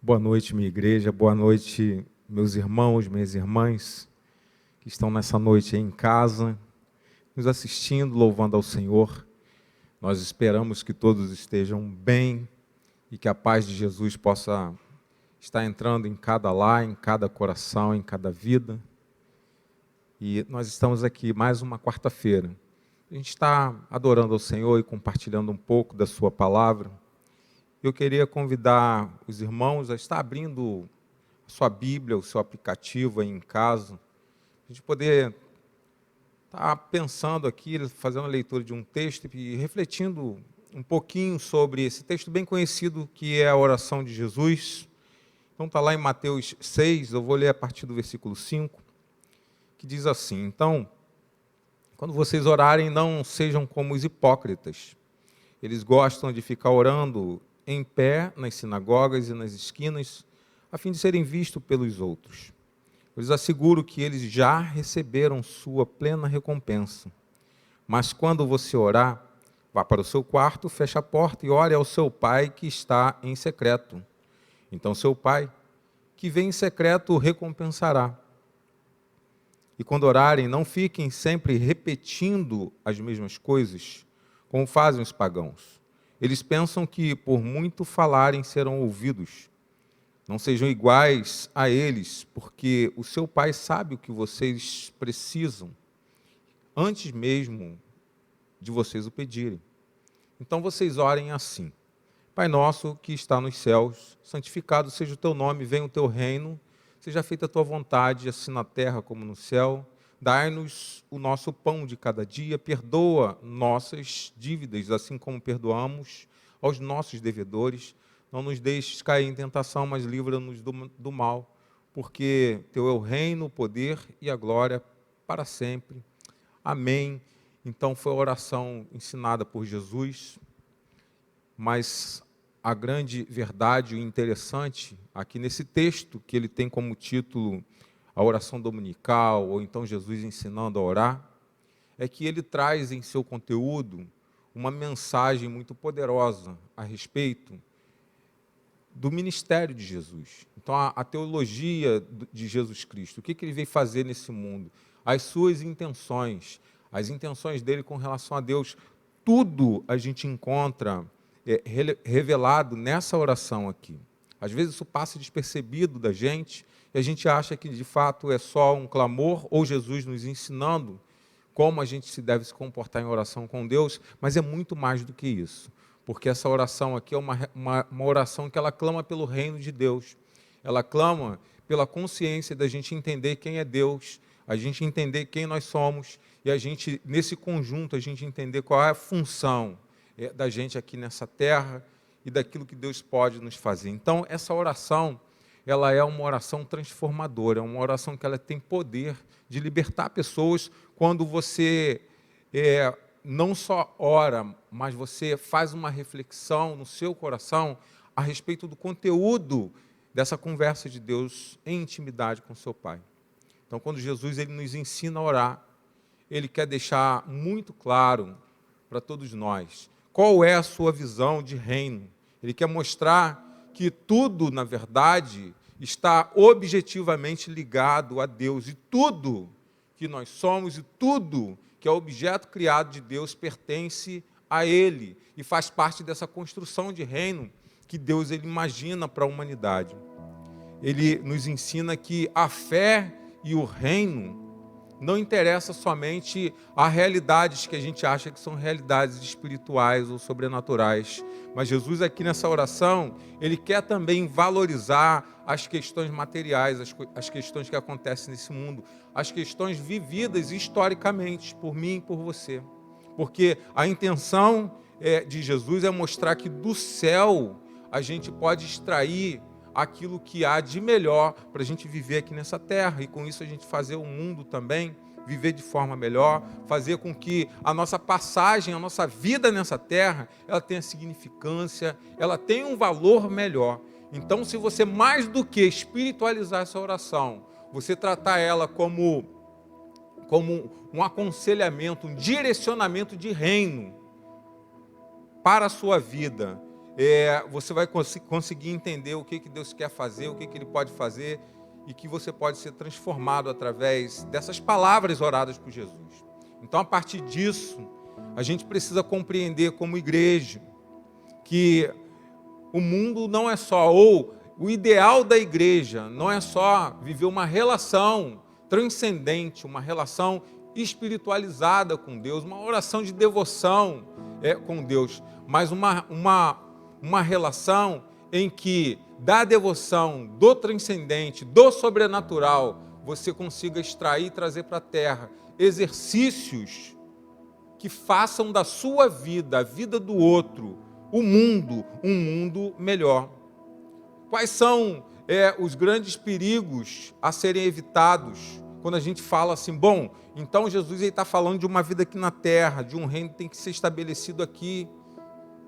Boa noite, minha igreja, boa noite, meus irmãos, minhas irmãs, que estão nessa noite aí em casa, nos assistindo, louvando ao Senhor. Nós esperamos que todos estejam bem e que a paz de Jesus possa estar entrando em cada lar, em cada coração, em cada vida. E nós estamos aqui mais uma quarta-feira. A gente está adorando ao Senhor e compartilhando um pouco da sua palavra. Eu queria convidar os irmãos a estar abrindo a sua Bíblia, o seu aplicativo aí em casa, a gente poder estar pensando aqui, fazendo a leitura de um texto e refletindo um pouquinho sobre esse texto bem conhecido que é a oração de Jesus. Então está lá em Mateus 6, eu vou ler a partir do versículo 5, que diz assim: Então, quando vocês orarem, não sejam como os hipócritas. Eles gostam de ficar orando em pé nas sinagogas e nas esquinas, a fim de serem vistos pelos outros. Eu lhes asseguro que eles já receberam sua plena recompensa. Mas quando você orar, vá para o seu quarto, feche a porta e ore ao seu pai que está em secreto. Então seu pai, que vem em secreto, o recompensará. E quando orarem, não fiquem sempre repetindo as mesmas coisas, como fazem os pagãos. Eles pensam que, por muito falarem, serão ouvidos. Não sejam iguais a eles, porque o seu Pai sabe o que vocês precisam, antes mesmo de vocês o pedirem. Então vocês orem assim: Pai nosso que está nos céus, santificado seja o teu nome, venha o teu reino, seja feita a tua vontade, assim na terra como no céu. Dai-nos o nosso pão de cada dia, perdoa nossas dívidas, assim como perdoamos aos nossos devedores. Não nos deixes cair em tentação, mas livra-nos do mal, porque teu é o reino, o poder e a glória para sempre. Amém. Então foi a oração ensinada por Jesus, mas a grande verdade e interessante aqui nesse texto, que ele tem como título a oração dominical, ou então Jesus ensinando a orar, é que ele traz em seu conteúdo uma mensagem muito poderosa a respeito do ministério de Jesus. Então, a teologia de Jesus Cristo, o que ele veio fazer nesse mundo, as suas intenções, as intenções dele com relação a Deus, tudo a gente encontra revelado nessa oração aqui. Às vezes isso passa despercebido da gente, e a gente acha que de fato é só um clamor, ou Jesus nos ensinando como a gente se deve se comportar em oração com Deus, mas é muito mais do que isso. Porque essa oração aqui é uma oração que ela clama pelo reino de Deus. Ela clama pela consciência da gente entender quem é Deus, a gente entender quem nós somos, e a gente, nesse conjunto, a gente entender qual é a função da gente aqui nessa terra e daquilo que Deus pode nos fazer. Então, essa oração, ela é uma oração transformadora, é uma oração que ela tem poder de libertar pessoas quando você não só ora, mas você faz uma reflexão no seu coração a respeito do conteúdo dessa conversa de Deus em intimidade com seu Pai. Então, quando Jesus ele nos ensina a orar, ele quer deixar muito claro para todos nós qual é a sua visão de reino. Ele quer mostrar que tudo, na verdade, está objetivamente ligado a Deus, e tudo que nós somos e tudo que é objeto criado de Deus pertence a Ele e faz parte dessa construção de reino que Deus ele imagina para a humanidade. Ele nos ensina que a fé e o reino não interessa somente a realidades que a gente acha que são realidades espirituais ou sobrenaturais. Mas Jesus aqui nessa oração, ele quer também valorizar as questões materiais, as questões que acontecem nesse mundo, as questões vividas historicamente por mim e por você. Porque a intenção de Jesus é mostrar que do céu a gente pode extrair aquilo que há de melhor para a gente viver aqui nessa terra, e com isso a gente fazer o mundo também viver de forma melhor, fazer com que a nossa passagem, a nossa vida nessa terra, ela tenha significância, ela tenha um valor melhor. Então, se você mais do que espiritualizar essa oração, você tratar ela como um aconselhamento, um direcionamento de reino para a sua vida, você vai conseguir entender o que Deus quer fazer, o que Ele pode fazer, e que você pode ser transformado através dessas palavras oradas por Jesus. Então, a partir disso, a gente precisa compreender como igreja que o mundo não é só, ou o ideal da igreja não é só viver uma relação transcendente, uma relação espiritualizada com Deus, uma oração de devoção com Deus, mas uma relação em que da devoção, do transcendente, do sobrenatural, você consiga extrair e trazer para a terra exercícios que façam da sua vida, a vida do outro, um mundo melhor. Quais são os grandes perigos a serem evitados quando a gente fala assim, bom, então Jesus está falando de uma vida aqui na terra, de um reino que tem que ser estabelecido aqui.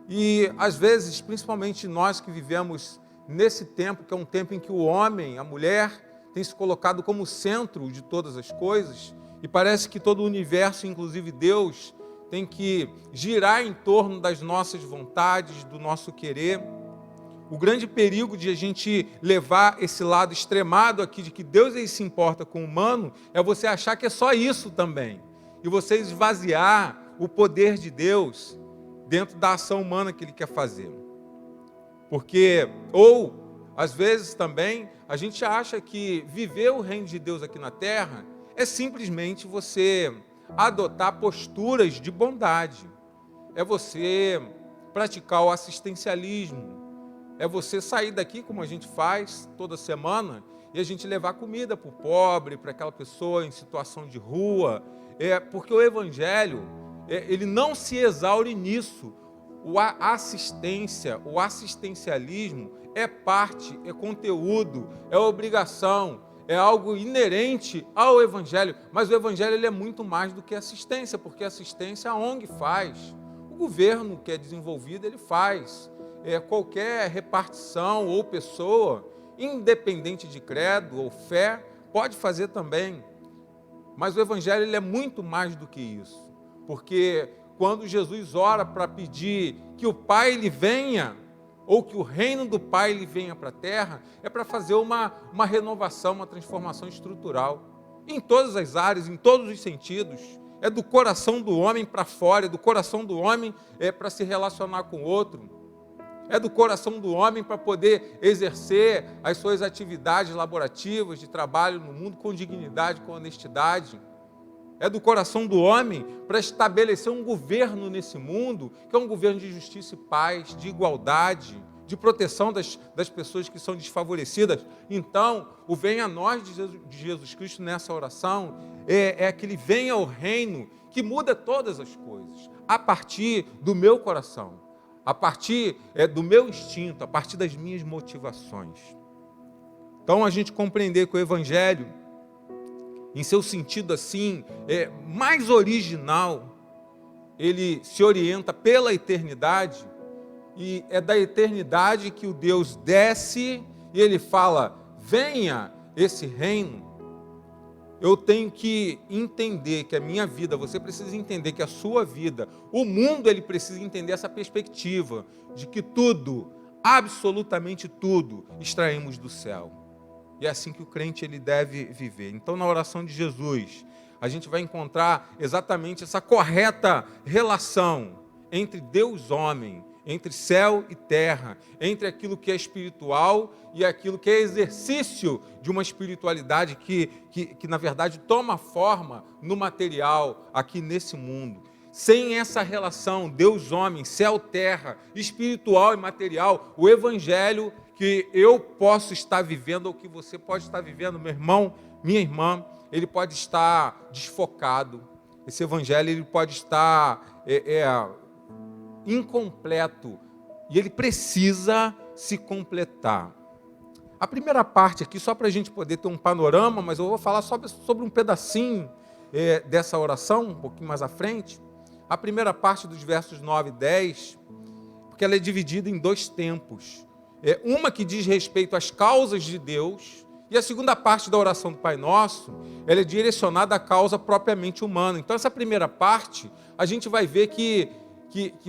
E às vezes, principalmente nós que vivemos nesse tempo, que é um tempo em que o homem, a mulher, tem se colocado como centro de todas as coisas, e parece que todo o universo, inclusive Deus, tem que girar em torno das nossas vontades, do nosso querer. O grande perigo de a gente levar esse lado extremado aqui, de que Deus ele se importa com o humano, é você achar que é só isso também. E você esvaziar o poder de Deus dentro da ação humana que Ele quer fazer. Porque, ou, às vezes também, a gente acha que viver o reino de Deus aqui na terra é simplesmente você adotar posturas de bondade. É você praticar o assistencialismo. É você sair daqui, como a gente faz toda semana, e a gente levar comida para o pobre, para aquela pessoa em situação de rua. Porque o Evangelho, ele não se exaure nisso. A assistência, o assistencialismo é parte, é conteúdo, é obrigação, é algo inerente ao Evangelho. Mas o Evangelho ele é muito mais do que assistência, porque assistência a ONG faz. O governo que é desenvolvido, ele faz. Qualquer repartição ou pessoa, independente de credo ou fé, pode fazer também. Mas o Evangelho ele é muito mais do que isso. Porque quando Jesus ora para pedir que o Pai lhe venha, ou que o reino do Pai lhe venha para a terra, é para fazer uma renovação, uma transformação estrutural. Em todas as áreas, em todos os sentidos. É do coração do homem para fora, é do coração do homem para se relacionar com o outro. É do coração do homem para poder exercer as suas atividades laborativas de trabalho no mundo com dignidade, com honestidade. É do coração do homem para estabelecer um governo nesse mundo, que é um governo de justiça e paz, de igualdade, de proteção das pessoas que são desfavorecidas. Então, o venha a nós de Jesus Cristo nessa oração é aquele venha ao reino que muda todas as coisas, a partir do meu coração. A partir do meu instinto, a partir das minhas motivações. Então, a gente compreender que o Evangelho, em seu sentido assim, mais original, ele se orienta pela eternidade, e é da eternidade que o Deus desce, e ele fala, venha esse reino. Eu tenho que entender que a minha vida, você precisa entender que a sua vida, o mundo ele precisa entender essa perspectiva de que tudo, absolutamente tudo, extraímos do céu. E é assim que o crente ele deve viver. Então, na oração de Jesus, a gente vai encontrar exatamente essa correta relação entre Deus e homem, entre céu e terra, entre aquilo que é espiritual e aquilo que é exercício de uma espiritualidade que na verdade toma forma no material aqui nesse mundo. Sem essa relação Deus-homem, céu-terra, espiritual e material, o Evangelho que eu posso estar vivendo ou que você pode estar vivendo, meu irmão, minha irmã, ele pode estar desfocado. Esse Evangelho ele pode estar incompleto e ele precisa se completar. A primeira parte aqui, só para a gente poder ter um panorama, mas eu vou falar sobre um pedacinho dessa oração, um pouquinho mais à frente. A primeira parte dos versos 9 e 10, porque ela é dividida em dois tempos. Uma que diz respeito às causas de Deus, e a segunda parte da oração do Pai Nosso, ela é direcionada à causa propriamente humana. Então essa primeira parte, a gente vai ver que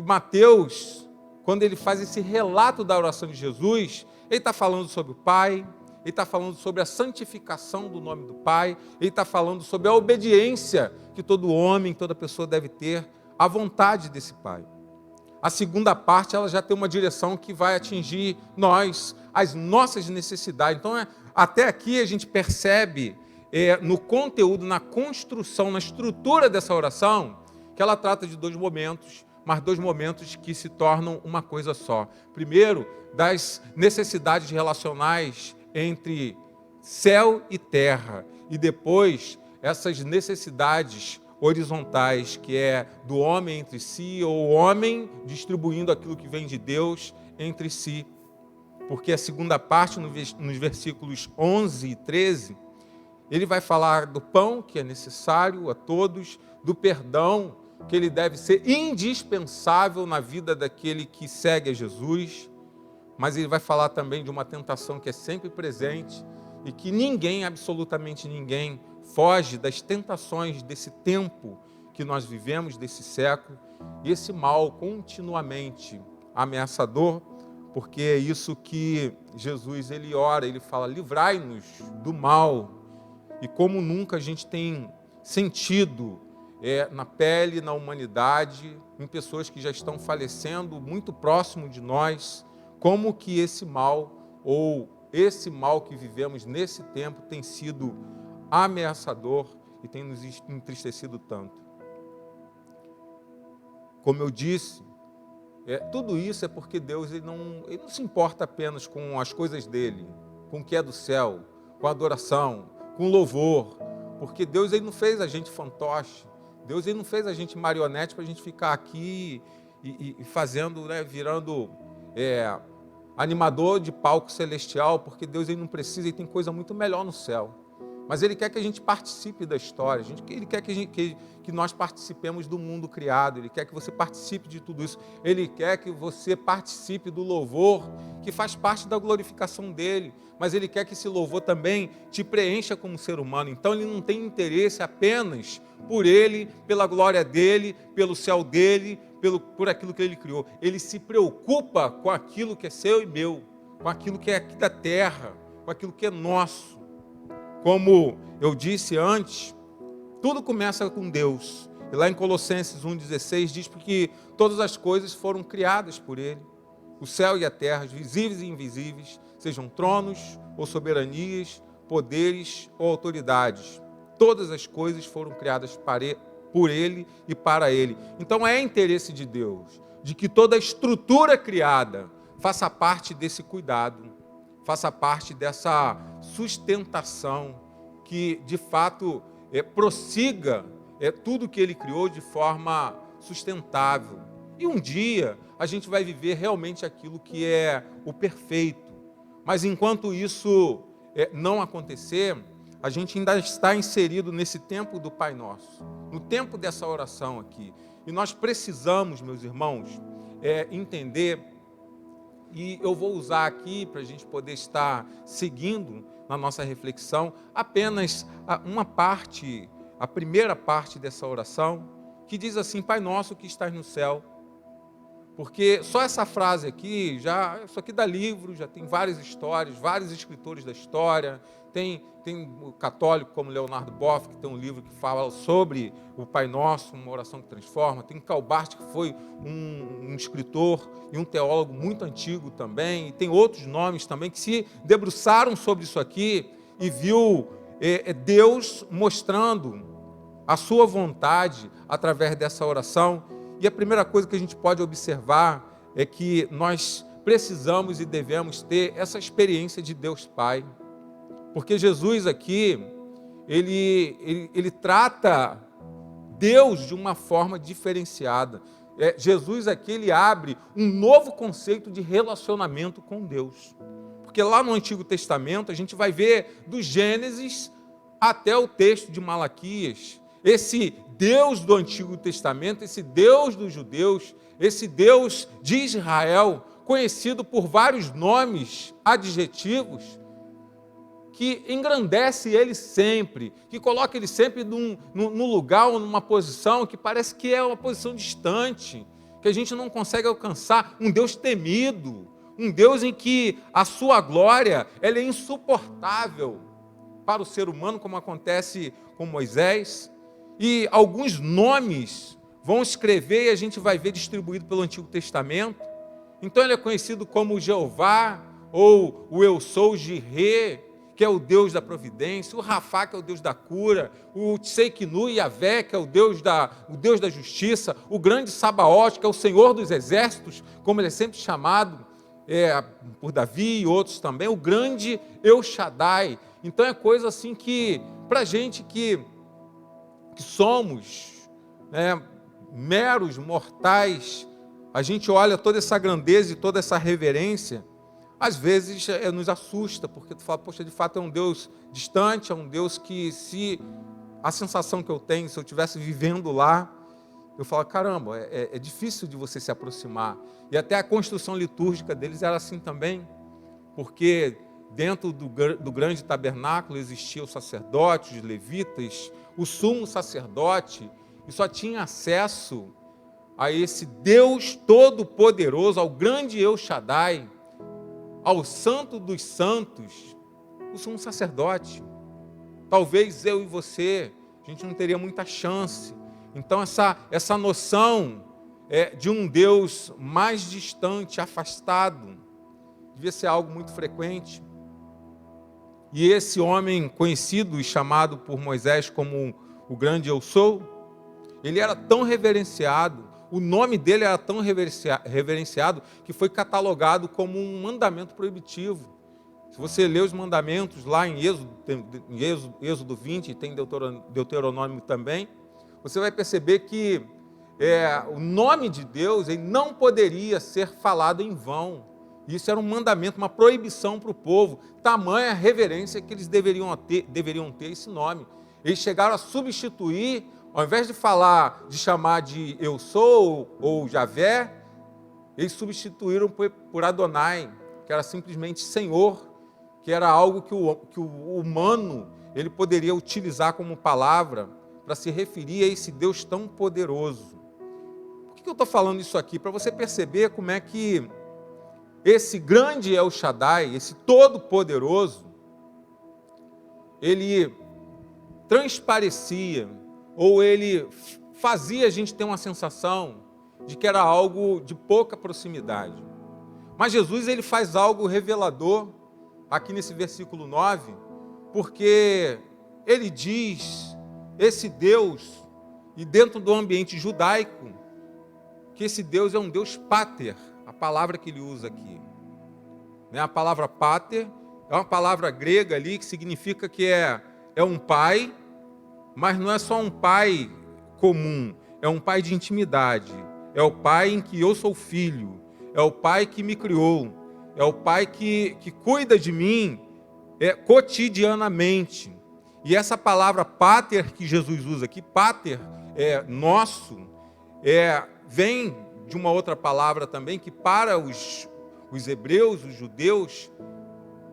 Mateus quando ele faz esse relato da oração de Jesus, ele está falando sobre o Pai, ele está falando sobre a santificação do nome do Pai, ele está falando sobre a obediência que todo homem, toda pessoa deve ter à vontade desse Pai. A segunda parte, ela já tem uma direção que vai atingir nós, as nossas necessidades. Então, até aqui a gente percebe no conteúdo, na construção, na estrutura dessa oração, que ela trata de dois momentos, mas dois momentos que se tornam uma coisa só. Primeiro, das necessidades relacionais entre céu e terra, e depois essas necessidades horizontais, que é do homem entre si, ou o homem distribuindo aquilo que vem de Deus entre si. Porque a segunda parte, nos versículos 11 e 13, ele vai falar do pão que é necessário a todos, do perdão que ele deve ser indispensável na vida daquele que segue a Jesus, mas ele vai falar também de uma tentação que é sempre presente e que ninguém, absolutamente ninguém, foge das tentações desse tempo que nós vivemos, desse século, e esse mal continuamente ameaçador, porque é isso que Jesus ele ora, ele fala: livrai-nos do mal. E como nunca a gente tem sentido na pele, na humanidade, em pessoas que já estão falecendo muito próximo de nós, como que esse mal, ou esse mal que vivemos nesse tempo, tem sido ameaçador e tem nos entristecido tanto. Como eu disse, tudo isso é porque Deus ele não se importa apenas com as coisas dele, com o que é do céu, com a adoração, com louvor, porque Deus ele não fez a gente fantoche, Deus ele não fez a gente marionete para a gente ficar aqui e fazendo, virando animador de palco celestial, porque Deus ele não precisa, ele tem coisa muito melhor no céu. Mas ele quer que a gente participe da história, ele quer que nós participemos do mundo criado, ele quer que você participe de tudo isso, ele quer que você participe do louvor, que faz parte da glorificação dele, mas ele quer que esse louvor também te preencha como ser humano. Então ele não tem interesse apenas por ele, pela glória dele, pelo céu dele, por aquilo que ele criou. Ele se preocupa com aquilo que é seu e meu, com aquilo que é aqui da terra, com aquilo que é nosso. Como eu disse antes, tudo começa com Deus. E lá em Colossenses 1,16 diz que todas as coisas foram criadas por Ele. O céu e a terra, visíveis e invisíveis, sejam tronos ou soberanias, poderes ou autoridades. Todas as coisas foram criadas por Ele e para Ele. Então é interesse de Deus, de que toda a estrutura criada faça parte desse cuidado, faça parte dessa sustentação, que de fato prossiga tudo que Ele criou de forma sustentável. E um dia a gente vai viver realmente aquilo que é o perfeito. Mas enquanto isso não acontecer, a gente ainda está inserido nesse tempo do Pai Nosso, no tempo dessa oração aqui. E nós precisamos, meus irmãos, entender, e eu vou usar aqui para a gente poder estar seguindo na nossa reflexão apenas uma parte, a primeira parte dessa oração, que diz assim: Pai nosso que estás no céu. Porque só essa frase aqui, isso aqui dá livro, já tem várias histórias, vários escritores da história, tem o católico como Leonardo Boff, que tem um livro que fala sobre o Pai Nosso, uma oração que transforma, tem Karl Barth, que foi um escritor e um teólogo muito antigo também, e tem outros nomes também que se debruçaram sobre isso aqui e viu Deus mostrando a sua vontade através dessa oração. E a primeira coisa que a gente pode observar é que nós precisamos e devemos ter essa experiência de Deus Pai. Porque Jesus aqui, ele trata Deus de uma forma diferenciada. Jesus aqui, ele abre um novo conceito de relacionamento com Deus. Porque lá no Antigo Testamento, a gente vai ver do Gênesis até o texto de Malaquias, esse Deus do Antigo Testamento, esse Deus dos judeus, esse Deus de Israel, conhecido por vários nomes adjetivos, que engrandece ele sempre, que coloca ele sempre num lugar ou numa posição que parece que é uma posição distante, que a gente não consegue alcançar, um Deus temido, um Deus em que a sua glória ela é insuportável para o ser humano, como acontece com Moisés, e alguns nomes vão escrever e a gente vai ver distribuído pelo Antigo Testamento. Então ele é conhecido como Jeová, ou o Eu Sou Jirê, que é o Deus da providência, o Rafá, que é o Deus da cura, o Tseiknu Yavé, que é o Deus da justiça, o grande Sabaote, que é o Senhor dos exércitos, como ele é sempre chamado por Davi e outros também, o grande El Shaddai. Então é coisa assim que, para a gente que somos meros mortais, a gente olha toda essa grandeza e toda essa reverência, às vezes nos assusta, porque tu fala, poxa, de fato é um Deus distante, é um Deus que, se a sensação que eu tenho, se eu estivesse vivendo lá, eu falo, caramba, é difícil de você se aproximar. E até a construção litúrgica deles era assim também, porque dentro do grande tabernáculo existia o sacerdote, os levitas, o sumo sacerdote, e só tinha acesso a esse Deus todo-poderoso, ao grande El Shaddai, ao santo dos santos, o sumo sacerdote. Talvez eu e você, a gente não teria muita chance. Então essa noção de um Deus mais distante, afastado, devia ser algo muito frequente. E esse homem conhecido e chamado por Moisés como o grande Eu Sou, ele era tão reverenciado, o nome dele era tão reverenciado que foi catalogado como um mandamento proibitivo. Se você ler os mandamentos lá em Êxodo 20, e tem Deuteronômio também, você vai perceber que o nome de Deus ele não poderia ser falado em vão. Isso era um mandamento, uma proibição para o povo, tamanha reverência que eles deveriam ter esse nome. Eles chegaram a substituir, ao invés de chamar de Eu Sou ou Javé, eles substituíram por Adonai, que era simplesmente Senhor, que era algo que o humano ele poderia utilizar como palavra para se referir a esse Deus tão poderoso. Por que eu estou falando isso aqui? Para você perceber como é que esse grande El Shaddai, esse todo-poderoso, ele transparecia, ou ele fazia a gente ter uma sensação de que era algo de pouca proximidade. Mas Jesus ele faz algo revelador aqui nesse versículo 9, porque ele diz, esse Deus, e dentro do ambiente judaico, que esse Deus é um Deus pater, a palavra que ele usa aqui. A palavra pater é uma palavra grega ali que significa que é um pai, mas não é só um pai comum, é um pai de intimidade, é o pai em que eu sou filho, é o pai que me criou, é o pai que cuida de mim cotidianamente. E essa palavra pater que Jesus usa aqui, pater, nosso, vem de uma outra palavra também, que para os hebreus, os judeus,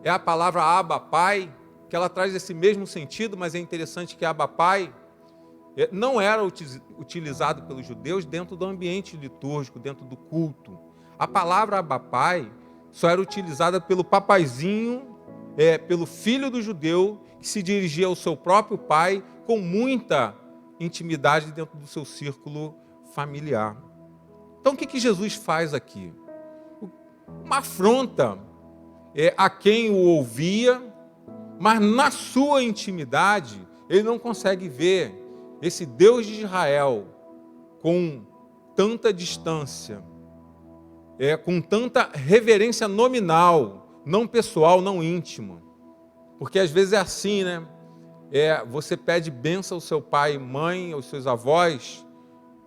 é a palavra Abba, pai, que ela traz esse mesmo sentido, mas é interessante que Abba, pai, não era utilizado pelos judeus dentro do ambiente litúrgico, dentro do culto. A palavra Abba, pai, só era utilizada pelo papaizinho, pelo filho do judeu, que se dirigia ao seu próprio pai com muita intimidade dentro do seu círculo familiar. Então o que Jesus faz aqui? Uma afronta a quem o ouvia, mas na sua intimidade ele não consegue ver esse Deus de Israel com tanta distância, com tanta reverência nominal, não pessoal, não íntima. Porque às vezes é assim, né? Você pede bênção ao seu pai e mãe, aos seus avós,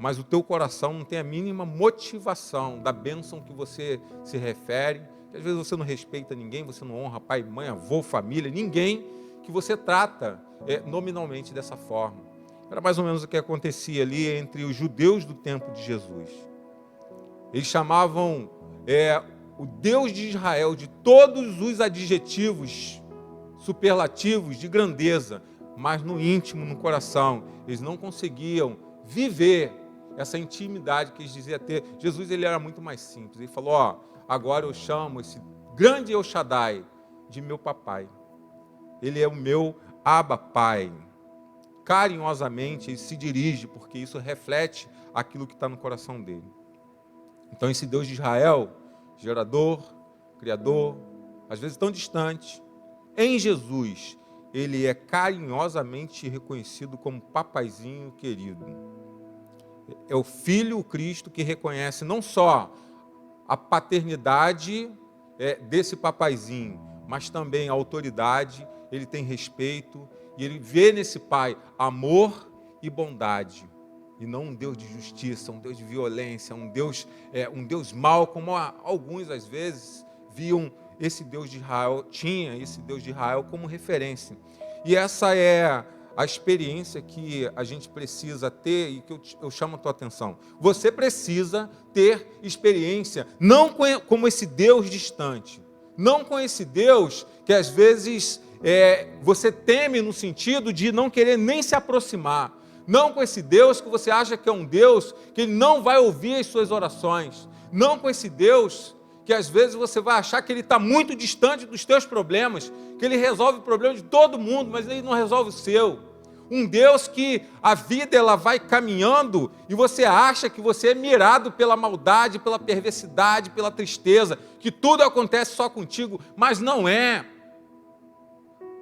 mas o teu coração não tem a mínima motivação da bênção que você se refere. Às vezes você não respeita ninguém, você não honra pai, mãe, avô, família, ninguém que você trata nominalmente dessa forma. Era mais ou menos o que acontecia ali entre os judeus do tempo de Jesus. Eles chamavam o Deus de Israel de todos os adjetivos superlativos de grandeza, mas no íntimo, no coração, eles não conseguiam viver essa intimidade que eles diziam ter. Jesus, ele era muito mais simples. Ele falou, ó, agora eu chamo esse grande El Shaddai de meu papai. Ele é o meu Abba Pai. Carinhosamente ele se dirige, porque isso reflete aquilo que está no coração dele. Então esse Deus de Israel, gerador, criador, às vezes tão distante, em Jesus, ele é carinhosamente reconhecido como papaizinho querido. É o Filho, o Cristo, que reconhece não só a paternidade desse papaizinho, mas também a autoridade, ele tem respeito, e ele vê nesse Pai amor e bondade, e não um Deus de justiça, um Deus de violência, um Deus mau, como alguns às vezes viam esse Deus de Israel, tinha esse Deus de Israel como referência. E essa é a experiência que a gente precisa ter e que eu chamo a tua atenção. Você precisa ter experiência, não como esse Deus distante, não com esse Deus que às vezes você teme no sentido de não querer nem se aproximar, não com esse Deus que você acha que é um Deus que ele não vai ouvir as suas orações, não com esse Deus que às vezes você vai achar que ele está muito distante dos teus problemas, que ele resolve o problema de todo mundo, mas ele não resolve o seu. Um Deus que a vida ela vai caminhando e você acha que você é mirado pela maldade, pela perversidade, pela tristeza, que tudo acontece só contigo, mas não é.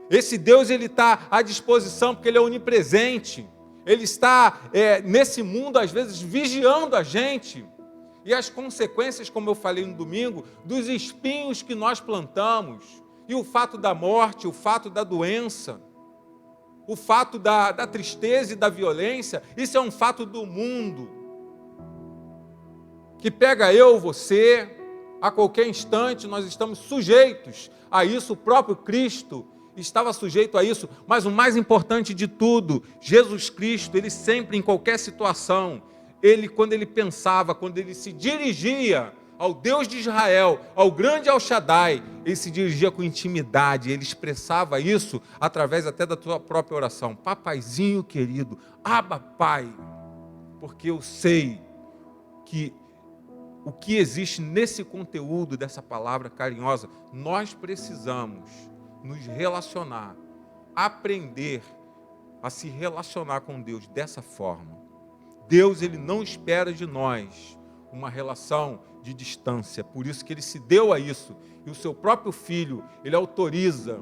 Esse Deus ele está à disposição porque ele é onipresente. Ele está nesse mundo às vezes vigiando a gente. E as consequências, como eu falei no domingo, dos espinhos que nós plantamos, e o fato da morte, o fato da doença, o fato da tristeza e da violência, isso é um fato do mundo, que pega eu, você, a qualquer instante nós estamos sujeitos a isso. O próprio Cristo estava sujeito a isso, mas o mais importante de tudo, Jesus Cristo, ele sempre, em qualquer situação, quando ele pensava, quando ele se dirigia ao Deus de Israel, ao grande El Shaddai, ele se dirigia com intimidade, ele expressava isso através até da tua própria oração. Papaizinho querido, Abba Pai, porque eu sei que o que existe nesse conteúdo dessa palavra carinhosa, nós precisamos nos relacionar, aprender a se relacionar com Deus dessa forma. Deus, ele não espera de nós uma relação de distância, por isso que ele se deu a isso, e o seu próprio Filho, ele autoriza,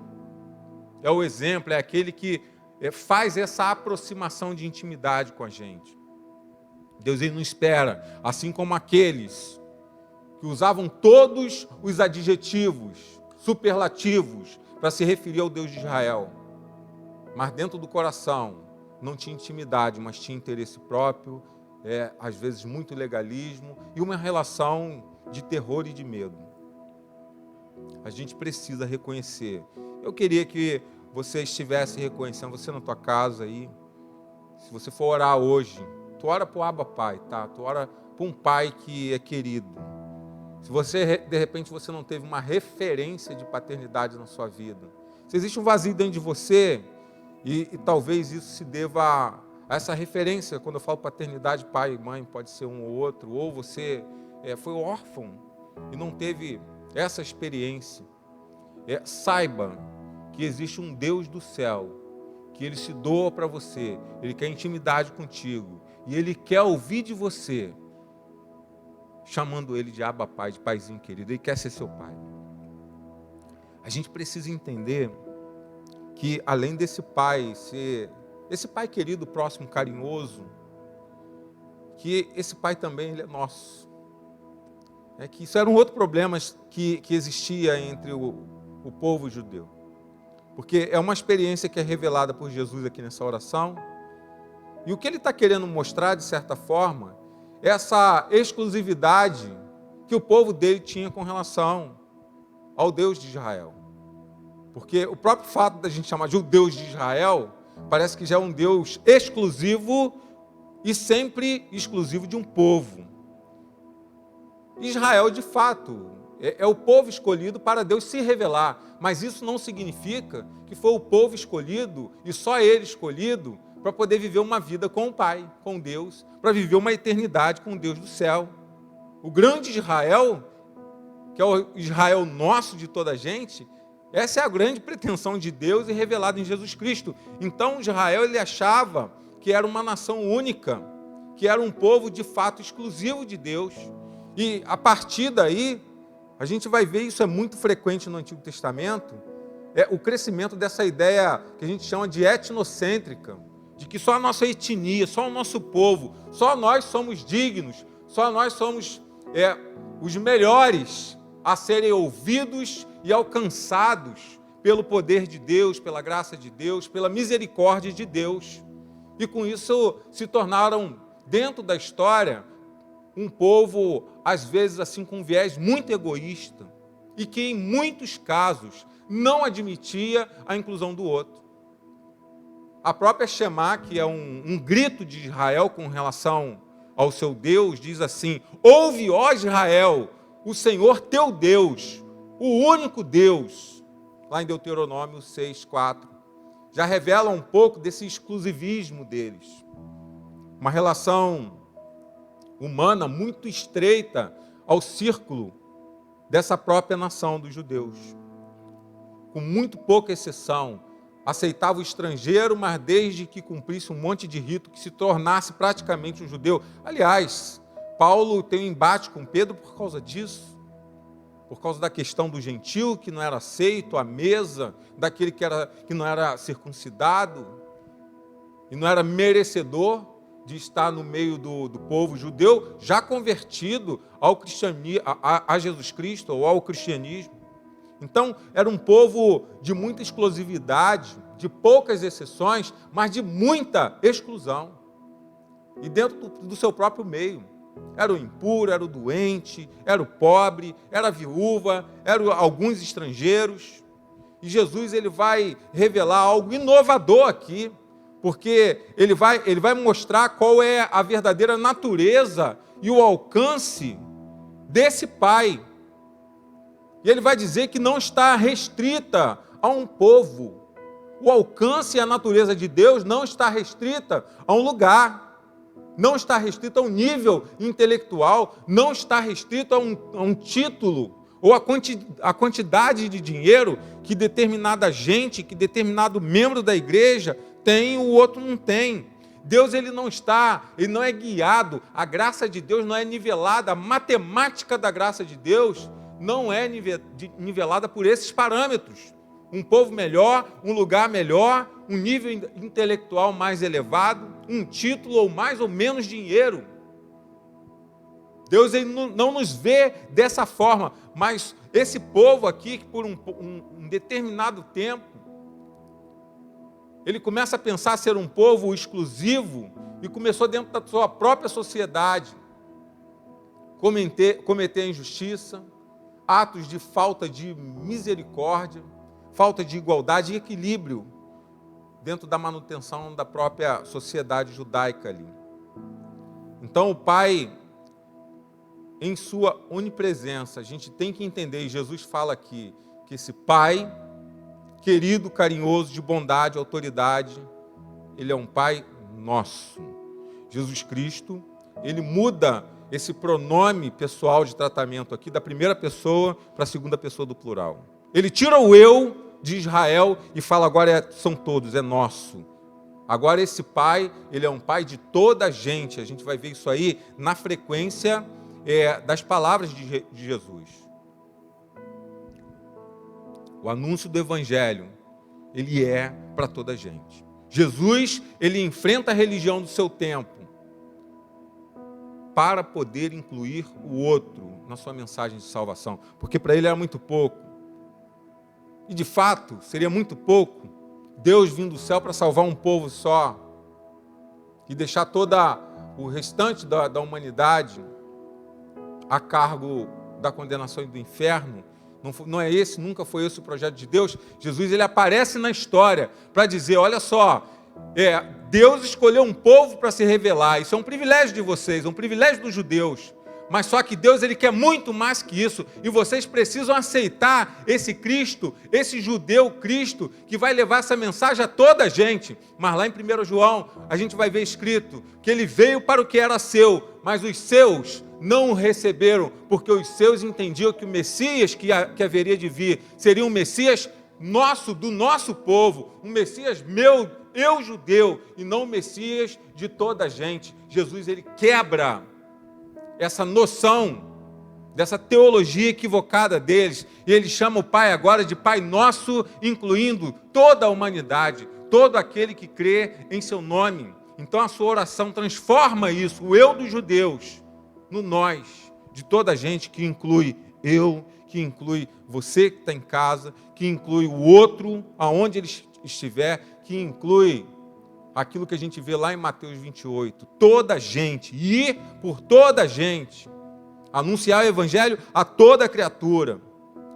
é o exemplo, é aquele que faz essa aproximação de intimidade com a gente. Deus, ele não espera, assim como aqueles que usavam todos os adjetivos, superlativos, para se referir ao Deus de Israel, mas dentro do coração não tinha intimidade, mas tinha interesse próprio, às vezes muito legalismo e uma relação de terror e de medo. A gente precisa reconhecer. Eu queria que você estivesse reconhecendo, você na tua casa aí, se você for orar hoje, tu ora para o Abba Pai, tá? Tu ora para um pai que é querido. Se você, de repente, você não teve uma referência de paternidade na sua vida, se existe um vazio dentro de você, e talvez isso se deva a essa referência, quando eu falo paternidade, pai e mãe, pode ser um ou outro, ou você foi órfão e não teve essa experiência. Saiba que existe um Deus do céu, que ele se doa para você, ele quer intimidade contigo, e ele quer ouvir de você, chamando ele de Abba Pai, de paizinho querido, ele quer ser seu pai. A gente precisa entender que além desse pai ser esse pai querido, próximo, carinhoso, que esse pai também ele é nosso. Que isso era um outro problema que existia entre o povo judeu. Porque é uma experiência que é revelada por Jesus aqui nessa oração. E o que ele está querendo mostrar, de certa forma, é essa exclusividade que o povo dele tinha com relação ao Deus de Israel. Porque o próprio fato da gente chamar de o Deus de Israel, parece que já é um Deus exclusivo e sempre exclusivo de um povo. Israel, de fato, é o povo escolhido para Deus se revelar, mas isso não significa que foi o povo escolhido, e só ele escolhido, para poder viver uma vida com o Pai, com Deus, para viver uma eternidade com o Deus do céu. O grande Israel, que é o Israel nosso de toda a gente, essa é a grande pretensão de Deus e revelada em Jesus Cristo. Então Israel, ele achava que era uma nação única, que era um povo de fato exclusivo de Deus. E a partir daí, a gente vai ver, isso é muito frequente no Antigo Testamento, é o crescimento dessa ideia que a gente chama de etnocêntrica, de que só a nossa etnia, só o nosso povo, só nós somos dignos, só nós somos os melhores a serem ouvidos e alcançados pelo poder de Deus, pela graça de Deus, pela misericórdia de Deus. E com isso se tornaram, dentro da história, um povo, às vezes assim, com um viés muito egoísta, e que em muitos casos não admitia a inclusão do outro. A própria Shema, que é um grito de Israel com relação ao seu Deus, diz assim: ouve, ó Israel, o Senhor teu Deus, o único Deus. Lá em Deuteronômio 6:4. Já revela um pouco desse exclusivismo deles. Uma relação humana muito estreita ao círculo dessa própria nação dos judeus. Com muito pouca exceção, aceitava o estrangeiro, mas desde que cumprisse um monte de rito, que se tornasse praticamente um judeu. Aliás, Paulo tem um embate com Pedro por causa disso, por causa da questão do gentil, que não era aceito à mesa, daquele que não era circuncidado, e não era merecedor de estar no meio do povo judeu, já convertido ao cristianismo, a Jesus Cristo, ou ao cristianismo. Então, era um povo de muita exclusividade, de poucas exceções, mas de muita exclusão. E dentro do seu próprio meio. Era o impuro, era o doente, era o pobre, era a viúva, eram alguns estrangeiros. E Jesus, ele vai revelar algo inovador aqui, porque ele vai mostrar qual é a verdadeira natureza e o alcance desse Pai. E ele vai dizer que não está restrita a um povo. O alcance e a natureza de Deus não está restrita a um lugar, não está restrita a um nível intelectual, não está restrito a um título, ou a quantidade de dinheiro que determinada gente, que determinado membro da igreja tem, o outro não tem. Deus, ele não é guiado, a graça de Deus não é nivelada, a matemática da graça de Deus não é nivelada por esses parâmetros. Um povo melhor, um lugar melhor, um nível intelectual mais elevado, um título ou mais ou menos dinheiro. Deus, ele não nos vê dessa forma, mas esse povo aqui, que por um determinado tempo, ele começa a pensar ser um povo exclusivo e começou dentro da sua própria sociedade cometer injustiça, atos de falta de misericórdia, falta de igualdade e equilíbrio dentro da manutenção da própria sociedade judaica ali. Então o Pai, em sua onipresença, a gente tem que entender, e Jesus fala aqui, que esse Pai, querido, carinhoso, de bondade, autoridade, ele é um Pai nosso. Jesus Cristo, ele muda esse pronome pessoal de tratamento aqui, da primeira pessoa para a segunda pessoa do plural. Ele tira o eu de Israel e fala, agora são todos, é nosso. Agora esse Pai, ele é um Pai de toda a gente. A gente vai ver isso aí na frequência das palavras de Jesus. O anúncio do Evangelho, ele é para toda a gente. Jesus, ele enfrenta a religião do seu tempo para poder incluir o outro na sua mensagem de salvação, porque para ele era muito pouco. E de fato, seria muito pouco Deus vindo do céu para salvar um povo só e deixar toda o restante da humanidade a cargo da condenação e do inferno. Não é esse, nunca foi esse o projeto de Deus. Jesus, ele aparece na história para dizer, olha só, Deus escolheu um povo para se revelar, isso é um privilégio de vocês, é um privilégio dos judeus, Mas só que Deus, Ele quer muito mais que isso. E vocês precisam aceitar esse Cristo, esse judeu Cristo, que vai levar essa mensagem a toda a gente. Mas lá em 1 João, a gente vai ver escrito que Ele veio para o que era seu, mas os seus não o receberam, porque os seus entendiam que o Messias que haveria de vir seria um Messias nosso, do nosso povo, um Messias meu, eu judeu, e não o Messias de toda a gente. Jesus, Ele quebra essa noção, dessa teologia equivocada deles, e Ele chama o Pai agora de Pai Nosso, incluindo toda a humanidade, todo aquele que crê em seu nome. Então a sua oração transforma isso, o eu dos judeus, no nós, de toda a gente, que inclui eu, que inclui você que está em casa, que inclui o outro, aonde ele estiver, que inclui aquilo que a gente vê lá em Mateus 28, toda a gente, ir por toda a gente, anunciar o Evangelho a toda criatura,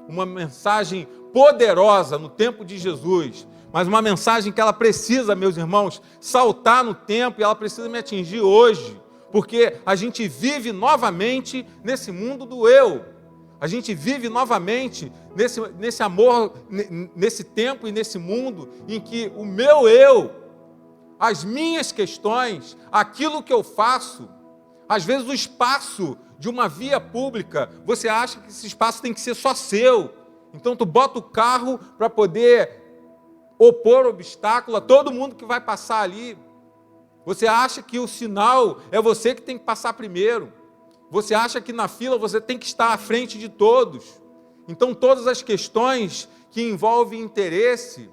uma mensagem poderosa no tempo de Jesus, mas uma mensagem que ela precisa, meus irmãos, saltar no tempo, e ela precisa me atingir hoje, porque a gente vive novamente nesse mundo do eu, a gente vive novamente nesse amor, nesse tempo e nesse mundo em que o meu eu, as minhas questões, aquilo que eu faço, às vezes o espaço de uma via pública, você acha que esse espaço tem que ser só seu, então tu bota o carro para poder opor obstáculo a todo mundo que vai passar ali. Você acha que o sinal é você que tem que passar primeiro. Você acha que na fila você tem que estar à frente de todos. Então todas as questões que envolvem interesse,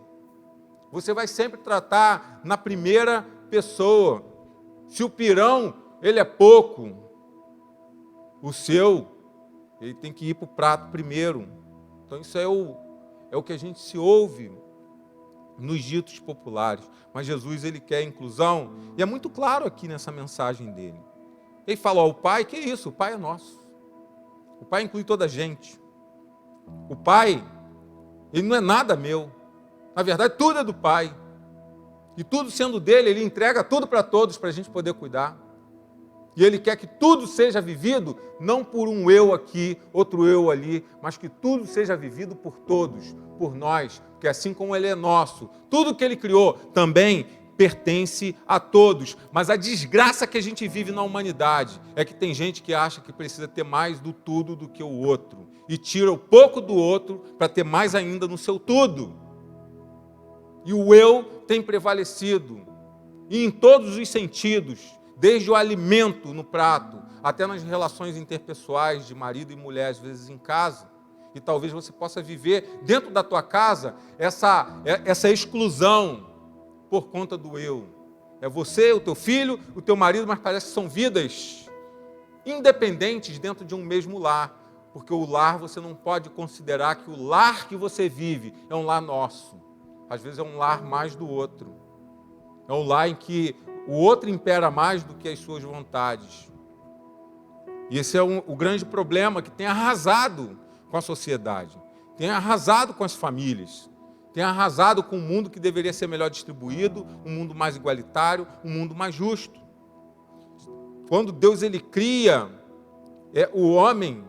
você vai sempre tratar na primeira pessoa. Se o pirão, ele é pouco, o seu, ele tem que ir para o prato primeiro. Então isso é o que a gente se ouve nos ditos populares. Mas Jesus, Ele quer inclusão, e é muito claro aqui nessa mensagem dele. Ele fala, o Pai, que isso? O Pai é nosso. O Pai inclui toda a gente. O Pai, Ele não é nada meu. Na verdade, tudo é do Pai. E tudo sendo dele, Ele entrega tudo para todos, para a gente poder cuidar. E Ele quer que tudo seja vivido, não por um eu aqui, outro eu ali, mas que tudo seja vivido por todos, por nós, porque assim como Ele é nosso, tudo que Ele criou também pertence a todos. Mas a desgraça que a gente vive na humanidade é que tem gente que acha que precisa ter mais do tudo do que o outro, e tira o pouco do outro para ter mais ainda no seu tudo. E o eu tem prevalecido, e em todos os sentidos, desde o alimento no prato, até nas relações interpessoais de marido e mulher, às vezes em casa. E talvez você possa viver dentro da tua casa essa exclusão por conta do eu. É você, o teu filho, o teu marido, mas parece que são vidas independentes dentro de um mesmo lar. Porque o lar, você não pode considerar que o lar que você vive é um lar nosso. Às vezes é um lar mais do outro. É um lar em que o outro impera mais do que as suas vontades. E esse é o grande problema que tem arrasado com a sociedade, tem arrasado com as famílias, tem arrasado com um mundo que deveria ser melhor distribuído, um mundo mais igualitário, um mundo mais justo. Quando Deus ele cria o homem,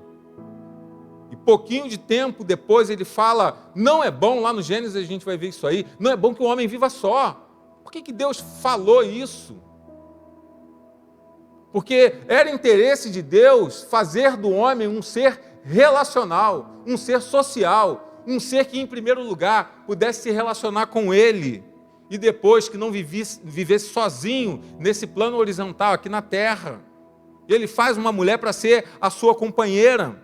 e pouquinho de tempo depois ele fala, não é bom, lá no Gênesis a gente vai ver isso aí, não é bom que o homem viva só. Por que Deus falou isso? Porque era interesse de Deus fazer do homem um ser relacional, um ser social, um ser que, em primeiro lugar, pudesse se relacionar com Ele, e depois que não vivesse sozinho nesse plano horizontal aqui na terra. Ele faz uma mulher para ser a sua companheira.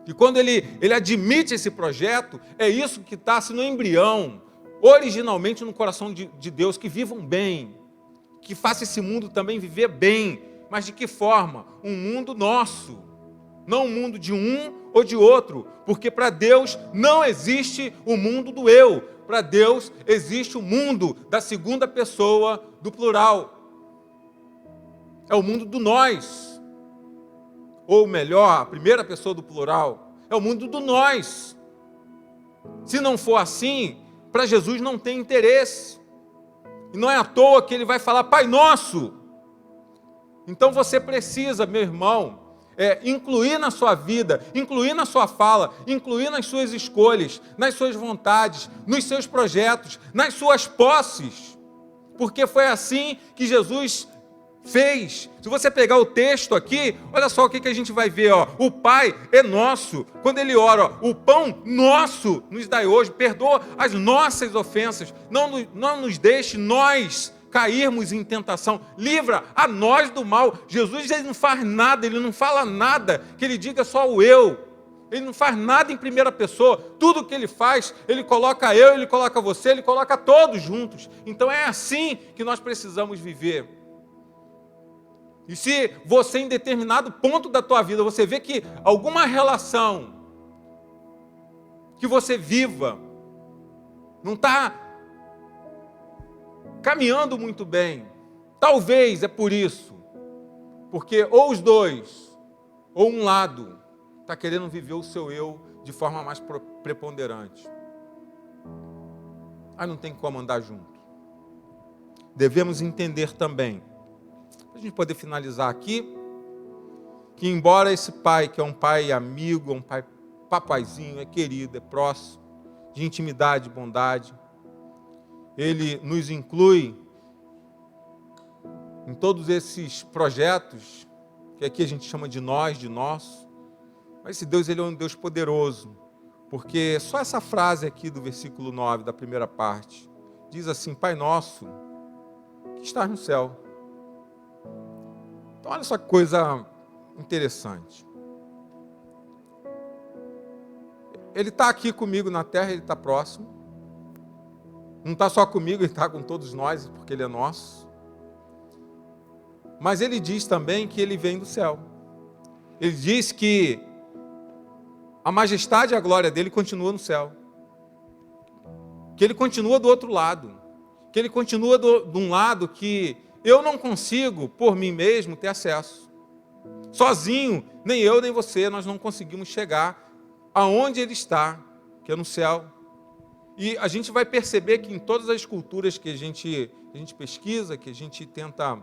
E quando ele admite esse projeto, é isso que está no embrião, originalmente no coração de Deus, que vivam bem, que faça esse mundo também viver bem, mas de que forma? Um mundo nosso, não um mundo de um ou de outro, porque para Deus não existe o mundo do eu, para Deus existe o mundo da segunda pessoa do plural, é o mundo do nós, ou melhor, a primeira pessoa do plural, é o mundo do nós. Se não for assim, para Jesus não tem interesse. E não é à toa que ele vai falar, Pai Nosso. Então você precisa, meu irmão, incluir na sua vida, incluir na sua fala, incluir nas suas escolhas, nas suas vontades, nos seus projetos, nas suas posses, porque foi assim que Jesus fez. Se você pegar o texto aqui, olha só o que a gente vai ver, ó. O Pai é nosso. Quando ele ora, ó, o pão nosso nos dai hoje, perdoa as nossas ofensas, não nos deixe nós cairmos em tentação, livra a nós do mal. Jesus, ele não faz nada, ele não fala nada que ele diga só o eu. Ele não faz nada em primeira pessoa. Tudo que ele faz, ele coloca eu, ele coloca você, ele coloca todos juntos. Então é assim que nós precisamos viver. E se você, em determinado ponto da tua vida, você vê que alguma relação que você viva não está caminhando muito bem, talvez é por isso, porque ou os dois, ou um lado, está querendo viver o seu eu de forma mais preponderante. Aí não tem como andar junto. Devemos entender também, para a gente poder finalizar aqui, que embora esse pai, que é um pai amigo, é um pai papaizinho, é querido, é próximo, de intimidade, bondade, ele nos inclui em todos esses projetos, que aqui a gente chama de nós, de nosso, mas esse Deus, ele é um Deus poderoso, porque só essa frase aqui do versículo 9, da primeira parte, diz assim: Pai nosso, que estás no céu. Então, olha só que coisa interessante. Ele está aqui comigo na terra, ele está próximo. Não está só comigo, ele está com todos nós, porque ele é nosso. Mas ele diz também que ele vem do céu. Ele diz que a majestade e a glória dele continua no céu. Que ele continua do outro lado. Que ele continua de um lado que eu não consigo, por mim mesmo, ter acesso. Sozinho, nem eu nem você, nós não conseguimos chegar aonde ele está, que é no céu. E a gente vai perceber que em todas as culturas que a gente pesquisa, que a gente tenta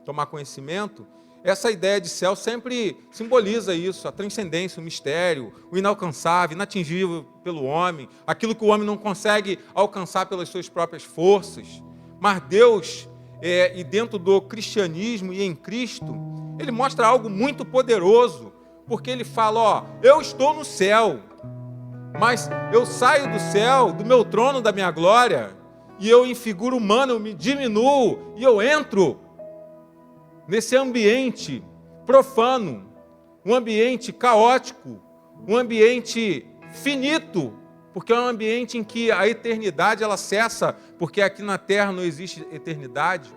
tomar conhecimento, essa ideia de céu sempre simboliza isso, a transcendência, o mistério, o inalcançável, inatingível pelo homem, aquilo que o homem não consegue alcançar pelas suas próprias forças. Mas Deus, e dentro do cristianismo e em Cristo, ele mostra algo muito poderoso, porque ele fala, ó, eu estou no céu, mas eu saio do céu, do meu trono, da minha glória, e eu em figura humana, eu me diminuo, e eu entro nesse ambiente profano, um ambiente caótico, um ambiente finito, porque é um ambiente em que a eternidade ela cessa, porque aqui na terra não existe eternidade,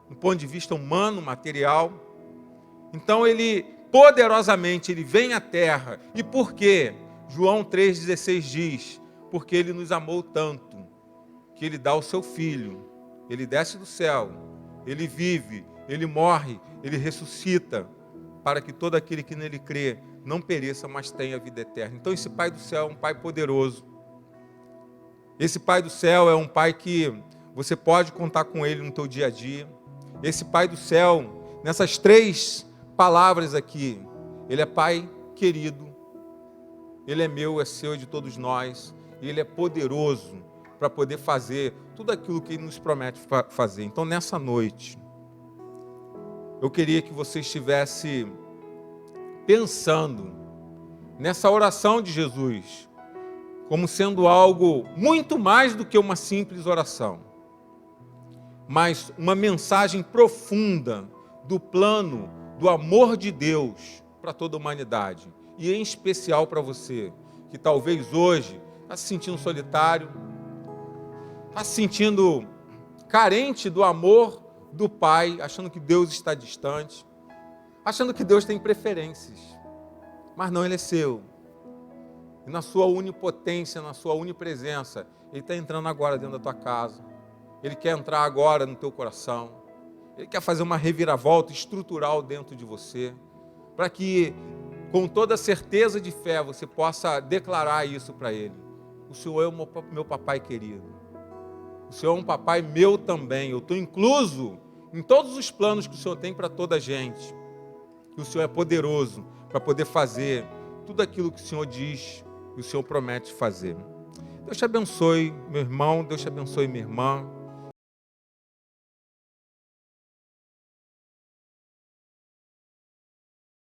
do ponto de vista humano, material. Então ele poderosamente ele vem à terra. E por quê? João 3,16 diz, porque ele nos amou tanto, que ele dá o seu filho, ele desce do céu, ele vive, ele morre, ele ressuscita, para que todo aquele que nele crê não pereça, mas tenha vida eterna. Então esse Pai do céu é um Pai poderoso. Esse Pai do céu é um Pai que você pode contar com ele no teu dia a dia. Esse Pai do céu, nessas 3 palavras aqui, ele é Pai querido, ele é meu, é seu, é de todos nós, e ele é poderoso para poder fazer tudo aquilo que ele nos promete fazer. Então nessa noite, eu queria que você estivesse pensando nessa oração de Jesus, como sendo algo muito mais do que uma simples oração, mas uma mensagem profunda do plano, do amor de Deus para toda a humanidade, e em especial para você, que talvez hoje está se sentindo solitário, está se sentindo carente do amor do Pai, achando que Deus está distante, achando que Deus tem preferências, mas não, Ele é seu. E na sua onipotência, na sua onipresença, Ele está entrando agora dentro da tua casa, Ele quer entrar agora no teu coração, Ele quer fazer uma reviravolta estrutural dentro de você, para que, com toda certeza de fé, você possa declarar isso para Ele. O Senhor é o meu papai querido. O Senhor é um papai meu também. Eu estou incluso em todos os planos que o Senhor tem para toda a gente. Que o Senhor é poderoso para poder fazer tudo aquilo que o Senhor diz, que o Senhor promete fazer. Deus te abençoe, meu irmão, Deus te abençoe, minha irmã.